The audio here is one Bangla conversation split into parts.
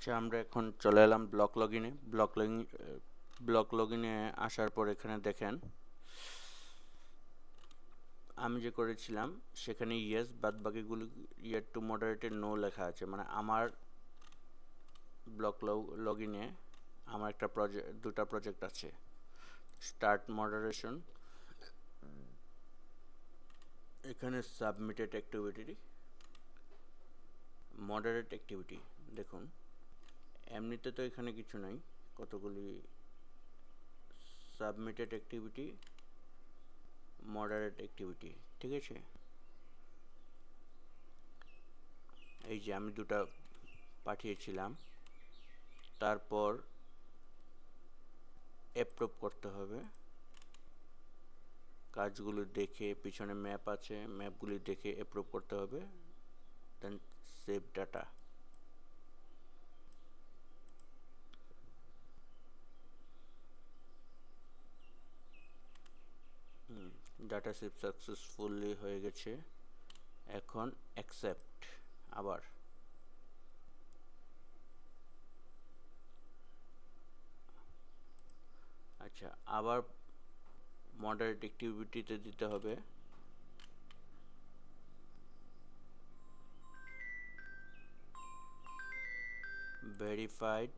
আচ্ছা, আমরা এখন চলে এলাম ব্লক লগইনে আসার পর এখানে দেখেন আমি যে করেছিলাম সেখানে ইয়েস, বাদ বাকিগুলি ইয়ার টু মডারেটেড নো লেখা আছে। মানে আমার লগইনে আমার দুটা প্রজেক্ট আছে, স্টার্ট মডারেশন, এখানে সাবমিটেড অ্যাক্টিভিটি, মডারেট অ্যাক্টিভিটি। দেখুন এমনিতে তো এখানে কিছু নাই, কতগুলি সাবমিটেড অ্যাক্টিভিটি, মডারেট অ্যাক্টিভিটি, ঠিক আছে। এই যে আমি দুটা পাঠিয়েছিলাম, তারপর অ্যাপ্রুভ করতে হবে। কাজগুলো দেখে, পিছনে ম্যাপ আছে, ম্যাপগুলি দেখে অ্যাপ্রুভ করতে হবে, then save data. Data save successfully হয়ে গেছে। এখন অ্যাকসেপ্ট। আবার আচ্ছা, আবার মডারেট অ্যাক্টিভিটিতে দিতে হবে ভেরিফাইড।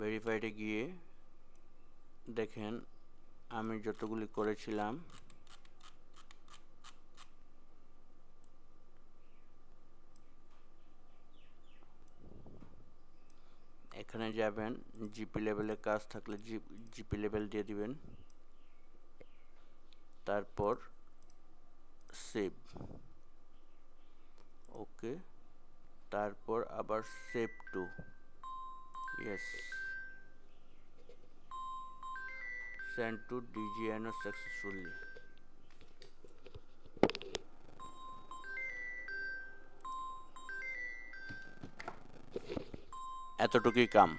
ভেরিফাইডে গিয়ে দেখেন আমি যতগুলি করেছিলাম এখানে যাবেন, জিপি লেভেলে কাজ থাকলে জিপি লেভেল দিয়ে দিবেন, তারপর সেভ। ওকে, তারপর আবার save to, yes, send to DGNO successfully. এতটুকুই কাম।